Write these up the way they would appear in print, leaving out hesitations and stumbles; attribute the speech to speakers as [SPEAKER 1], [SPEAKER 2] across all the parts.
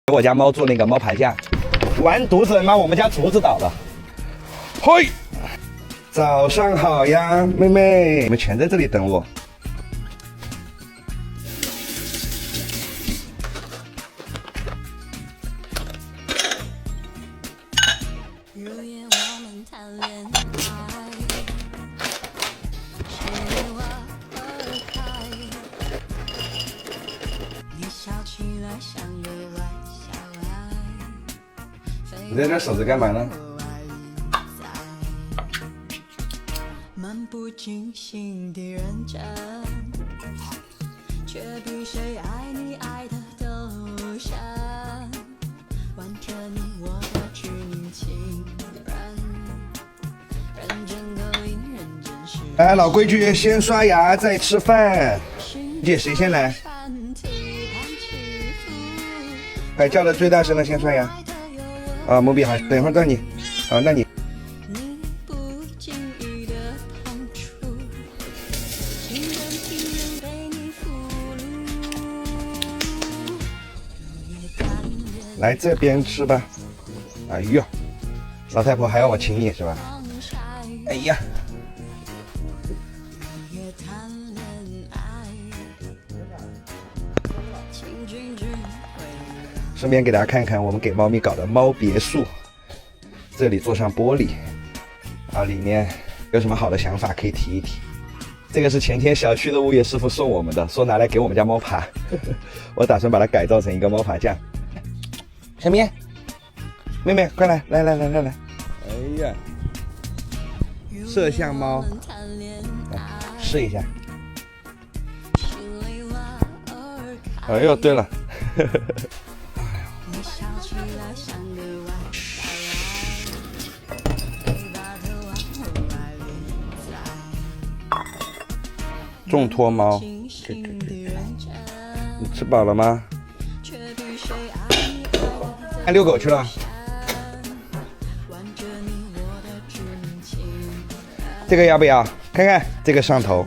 [SPEAKER 1] 给我家猫做那个猫爬架，完犊子妈，我们家厨子倒了。嘿，早上好呀，妹妹，你们全在这里等我。你在这守着干嘛呢？漫不经心的认真，却比谁爱你爱的都深，完成你我的致命情人，认真勾引认真是。来，老规矩，先刷牙再吃饭。姐，谁先来？快叫的最大声的先刷牙。啊，毛笔好，等一会儿到你。好，那你。来这边吃吧。哎呦，老太婆还要我请你是吧？哎呀。顺便给大家看看我们给猫咪搞的猫别墅，这里做上玻璃，啊，里面有什么好的想法可以提一提。这个是前天小区的物业师傅送我们的，说拿来给我们家猫爬，我打算把它改造成一个猫爬架。小咪，妹妹，快来，来，哎呀，麝香猫，来试一下。哎呦，对了。重脱猫，你吃饱了吗？遛狗去了。这个要不要？看看这个上头，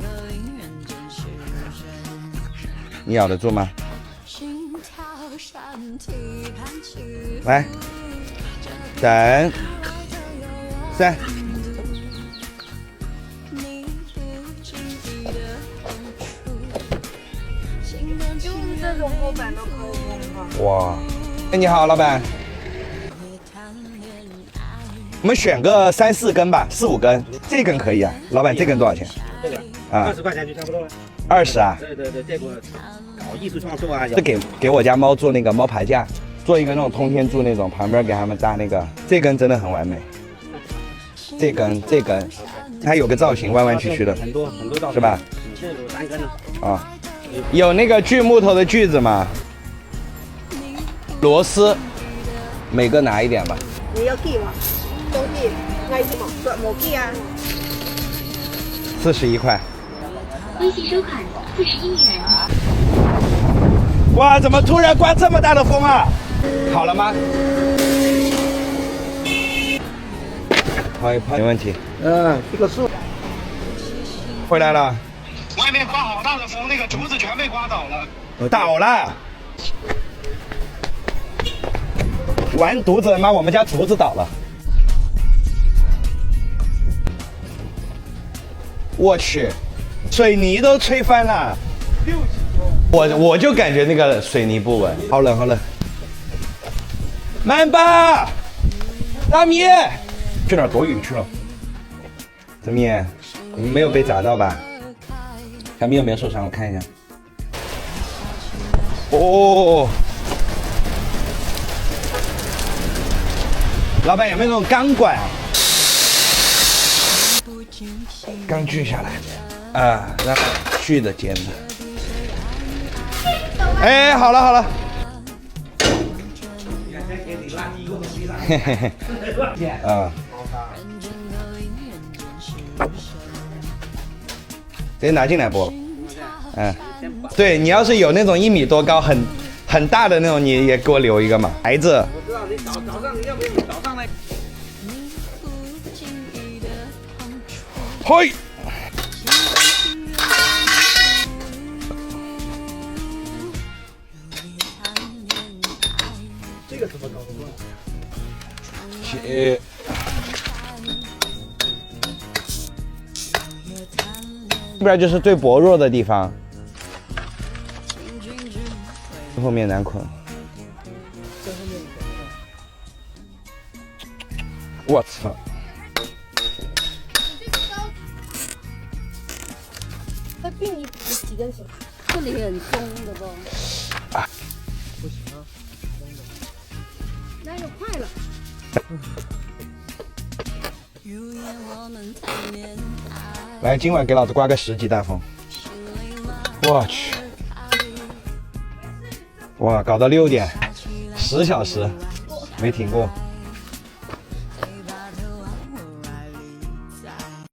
[SPEAKER 1] 你咬得住吗？来，等3。
[SPEAKER 2] 这种木板都可以用吗？
[SPEAKER 1] 哇，哎，你好，老板，我们选个3、4根吧，4、5根，这根可以啊。老板，这根多少钱？
[SPEAKER 3] 这个
[SPEAKER 1] 啊
[SPEAKER 3] ，20块钱就差不多了。
[SPEAKER 1] 20啊？
[SPEAKER 3] 对，这个搞艺术创作啊。
[SPEAKER 1] 是给我家猫做那个猫爬架，做一个那种通天柱那种，旁边给他们搭那个，这根真的很完美。这根，它有个造型弯弯曲曲的，
[SPEAKER 3] 很多造型
[SPEAKER 1] 是吧？
[SPEAKER 3] 这有3根呢。
[SPEAKER 1] 啊，有那个锯木头的锯子吗？螺丝，每个拿一点吧。
[SPEAKER 2] 你要記嘛？都記，嗌什麼？腳冇記啊
[SPEAKER 1] ？41塊。
[SPEAKER 4] 微信收款41元。
[SPEAKER 1] 哇，怎么突然刮这么大的风啊？好了吗？抛一抛，没问题。
[SPEAKER 3] 这个树
[SPEAKER 1] 回来了。
[SPEAKER 5] 外面刮好大的风，那个竹子全被刮倒了。
[SPEAKER 1] 倒了。完犊子妈，我们家竹子倒了。我去，水泥都吹翻了。我就感觉那个水泥不稳，好冷好冷。慢吧，大米去哪儿躲雨去了？小米，你没有被砸到吧？小米有没有受伤？我看一下。哦，老板有没有那种钢管？刚锯下来，啊，然后锯的尖的。哎，好了，嘿嘿嘿，啊，直接拿进来不？对你要是有那种1米多高很大的那种，你也给我留一个嘛，孩子。
[SPEAKER 3] 我知道你早上要不要早上来？
[SPEAKER 1] 嘿。
[SPEAKER 3] 这个怎么搞不过？
[SPEAKER 1] 切。这边就是最薄弱的地方，后面难捆。我操！
[SPEAKER 2] 再并你几根行？这里很松的不？
[SPEAKER 3] 不行啊，
[SPEAKER 2] 那就快了。
[SPEAKER 1] 来，今晚给老子刮个10级大风！我去！哇，搞到6点，10小时没停过。